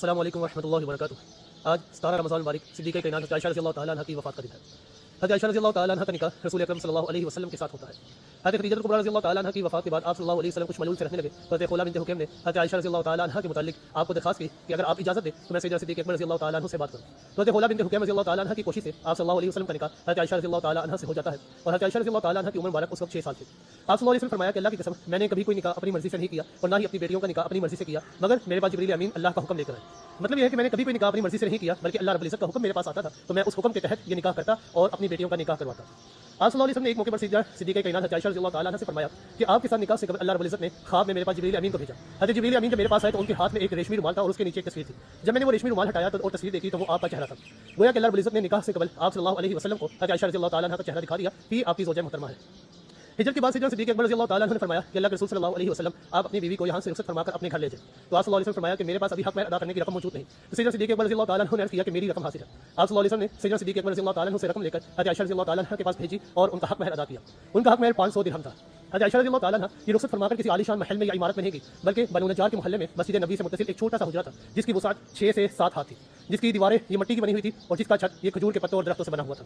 السلام علیکم ورحمۃ اللہ وبرکاتہ۔ آج 17 رمضان مبارک صدیقہ کائنات حضرت عائشہ رضی اللہ تعالیٰ عنہ کی وفات کا دن ہے۔ حضرت عائشہ رضی اللہ تعالیٰ عنہ کا نکاح رسول اکرم صلی اللہ علیہ وسلم کے ساتھ ہوتا ہے۔ حضرت خدیجہ کبریٰ رضی اللہ تعالیٰ عنہ کی وفات کے بعد آپ صلی اللہ علیہ وسلم کچھ ملول سے رہنے لگے تو حضرت خولا بنت حکیم نے حضرت عائشہ رضی اللہ تعالیٰ عنہ کے متعلق آپ کو درخواست کی کہ اگر آپ اجازت دیں تو میں سیدنا صدیق اکبر رضی اللہ تعالیٰ عنہ سے بات کروں۔ تو حضرت خولا بنت حکیم رضی اللہ تعالیٰ عنہ کی کوشش سے آپ صلی اللہ علیہ وسلم کا نکاح حضرت عائشہ رضی اللہ تعالیٰ عنہ سے ہو جاتا ہے، اور حضرت عائشہ رضی اللہ تعالیٰ عنہ کی عمر مبارک اس وقت 6 سال تھی۔ آپ صلی اللہ علیہ وسلم فرمایا کہ اللہ کی قسم میں نے کبھی کوئی نکاح اپنی مرضی سے نہیں کیا اور نہ ہی اپنی بیٹیوں کا نکاح اپنی مرضی سے کیا، مگر میرے پاس جبریل امین اللہ کا حکم لے کر آئے۔ مطلب یہ ہے کہ میں نے کبھی کوئی نکاح اپنی مرضی سے نہیں کیا، بلکہ اللہ رب العزت کا حکم میرے پاس آتا تھا تو میں اس حکم کے تحت یہ نکاح کرتا اور اپنی بیٹیوں کا نکاح کرواتا۔ آپ صلی اللہ علیہ وسلم نے ایک موقع پر صدیقہ کائنات حضرت عائشہ رضی اللہ تعالیٰ عنہ سے فرمایا کہ آپ کے ساتھ نکاح سے قبل اللہ رب العزت نے خواب میں میرے پاس جبریل امین کو بھیجا۔ حضرت جبریل امین جب میرے پاس آئے تو ان کے ہاتھ میں ایک ریشمی رومال تھا اور اس کے نیچے ایک تصویر تھی۔ جب میں نے وہ ریشمی رومال ہٹایا تو اور تصویر دیکھی تو وہ آپ کا چہرہ تھا۔ گویا کہ اللہ رب العزت نے نکاح سے قبل آپ صلی اللہ علیہ وسلم کو حضرت عائشہ رضی اللہ تعالیٰ عنہ کا چہرہ دکھا دیا کہ آپ کی زوجہ محترمہ ہے۔ ہجرت کے بعد سیدنا صدیق اکبر رضی اللہ تعالیٰ عنہ نے فرمایا کہ اللہ کے رسول صلی اللہ علیہ وسلم آپ اپنی بیوی کو یہاں سے رخصت فرما کر اپنے گھر لے جائیں۔ تو آپ صلی اللہ علیہ وسلم فرمایا کہ میرے پاس ابھی حق مہر ادا کرنے کی رقم موجود نہیں۔ تو سیدنا صدیق اکبر رضی اللہ تعالیٰ عنہ نے عرض کیا کہ میری رقم حاصل ہے۔ آپ صلی اللہ علیہ وسلم نے سیدنا صدیق اکبر رضی اللہ تعالیٰ عنہ سے رقم لے کر حضرت عائشہ رضی اللہ تعالیٰ عنہ کے پاس بھیجی اور ان کا حق مہر ادا کیا۔ ان کا حق مہر 500 درہم تھا۔ حضرت عائشہ رضی اللہ تعالیٰ عنہ یہ رخصت فرما کر کسی عالیشان محل میں یا عمارت میں نہیں گئی، بلکہ بنو نجار کے محلے میں مسجد نبی سے متصل ایک چھوٹا سا حجرہ تھا جس کی وسعت 6 سے 7 ہاتھ تھی، جس کی دیواریں یہ مٹی کی بنی ہوئی تھی اور جس کا چھت یہ کھجور کے پتوں اور درختوں سے بنا ہوا تھا،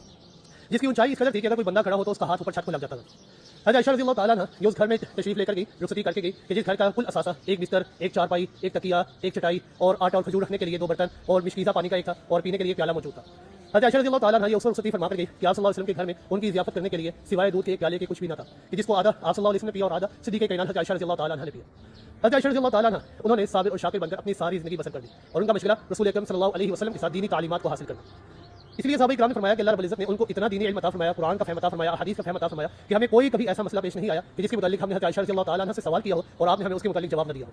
جس کی اونچائی اس قدر تھی کہ اگر کوئی بندہ کھڑا ہو تو اس کا ہاتھ اوپر چھت کو لگ جاتا تھا۔ حضرت عائشہ رضی اللہ تعالیٰ عنہ یہ اس گھر میں تشریف لے کر گئی رخصتی کر کے گئی کہ جس گھر کا کل اثاثہ ایک بستر، ایک چارپائی، ایک تکیہ، ایک چٹائی اور آٹا اور کھجور رکھنے کے لیے 2 برتن اور مشکیزہ پانی کا ایک تھا اور پینے کے لیے پیالہ موجود تھا۔ حضرت عائشہ رضی اللہ تعالیٰ عنہ یہ اکثر رخصتی فرما کر گئی کہ آپ صلی اللہ علیہ وسلم کے گھر میں ان کی ضیافت کرنے کے لیے سوائے دودھ کے ایک پیالے کے کچھ بھی نہ تھا کہ جس کو آدھا آپ صلی اللہ علیہ وسلم نے پیا اور آدھا صدیقہ کائنات حضرت عائشہ رضی اللہ تعالیٰ عنہ نے پیا۔ حضرت عائشہ رضی اللہ تعالیٰ عنہ انہوں نے صابر اور شاکر بن کر اپنی ساری زندگی بسر کر دی اور ان کا مشغلہ رسول اکرم صلی اللہ علیہ وسلم کے ساتھ دینی تعلیمات کو حاصل کرنا۔ اس لیے صحابہ کرام نے فرمایا کہ اللہ رب العزت نے ان کو اتنا دینی علم عطا فرمایا، قرآن کا فہم عطا فرمایا، حدیث کا فہم عطا فرمایا کہ ہمیں کوئی کبھی ایسا مسئلہ پیش نہیں آیا کہ جس کے متعلق ہم نے حضرت عائشہ رضی اللہ تعالیٰ عنہ سے سوال کیا ہو اور آپ نے ہمیں اس کے متعلق جواب نہ دیا ہو۔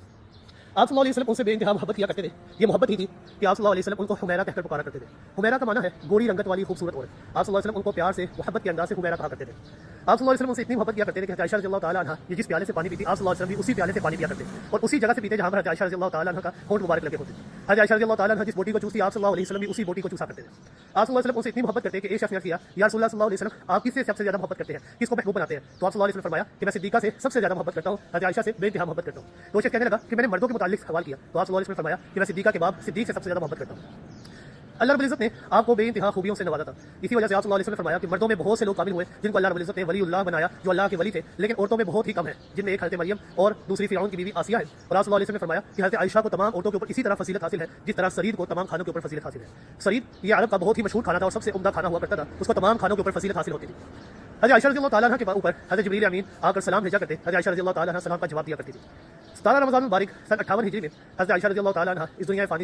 آپ صلی اللہ علیہ وسلم ان سے بے انتہا محبت کیا کرتے تھے۔ یہ محبت ہی تھی کہ آپ صلی اللہ علیہ وسلم ان کو حمیرہ کہہ کر پکارا کرتے تھے۔ حمیرہ کا معنی ہے گوری رنگت والی خوبصورت عورت۔ آپ صلی اللہ علیہ وسلم ان کو پیار سے محبت کے انداز سے حمیرہ کہا کرتے تھے۔ آپ صلی اللہ علیہ وسلم ان سے اتنی محبت کیا کرتے تھے کہ حضرت عائشہ رضی اللہ تعالیٰ عنہ یہ جس پیالے سے پانی پیتی آپ صلی اللہ علیہ وسلم بھی اسی پیالے سے پانی پیا کرتے اور اسی جگہ سے پیتے جہاں پر حضرت عائشہ رضی اللہ تعالیٰ عنہ کا ہونٹ مبارک لگے ہوتے۔ حضرت عائشہ رضی اللہ تعالیٰ عنہ جس بوٹی کو چوستی آپ صلی اللہ علیہ وسلم بھی اسی بوٹی کو چوسا کرتے تھے۔ آپ صلی اللہ علیہ وسلم ان سے اتنی محبت کرتے کہ ایک شخص نے کیا یا رسول اللہ صلی اللہ علیہ وسلم آپ کس سے سب سے زیادہ محبت کرتے ہیں، کس کو محبوب بناتے ہیں؟ تو آپ صلی اللہ علیہ وسلم فرمایا کہ میں صدیقہ سے سب سے زیادہ محبت کرتا ہوں، حضرت عائشہ سے بے انتہا محبت کرتا ہوں۔ تو شخص کہنے لگا کہ میں نے مردوں کے متعلق سوال کیا تو آپ صلی اللہ علیہ وسلم فرمایا کہ میں صدیقہ کے بعد صدیق سے سب سے زیادہ محبت کرتا ہوں۔ اللہ رب العزت نے آپ کو بے انتہا خوبیوں سے نوازا تھا، اسی وجہ سے آپ صلی اللہ علیہ وسلم نے فرمایا کہ مردوں میں بہت سے لوگ کامل ہوئے جن کو اللہ رب العزت نے ولی اللہ بنایا، جو اللہ کے ولی تھے، لیکن عورتوں میں بہت ہی کم ہیں جن میں ایک حضرت مریم اور دوسری فرعون کی بیوی آسیہ ہے۔ اور آپ صلی اللہ علیہ وسلم نے فرمایا کہ حضرت عائشہ کو تمام عورتوں کے اوپر اسی طرح فضیلت حاصل ہے جس طرح سرید کو تمام کھانوں کے اوپر فضیلت حاصل ہے۔ سرید یہ عرب کا بہت ہی مشہور کھانا تھا اور سب سے عمدہ کھانا ہوا کرتا تھا، اس کو تمام کھانوں کے اوپر فضیلت حاصل ہوتی تھی۔ حضرت عائشہ رضی اللہ تعالیٰ عنہ کے اوپر حضرت جبریل امین آ کر سلام بھیجا کرتے، حضرت عائشہ رضی اللہ تعالیٰ عنہ سلام کا جواب دیا کرتی تھی۔ 17 رمضان مبارک سن 58 ہجری میں حضرت عائشہ رضی اللہ تعالیٰ عنہ اس دنیا فانی سے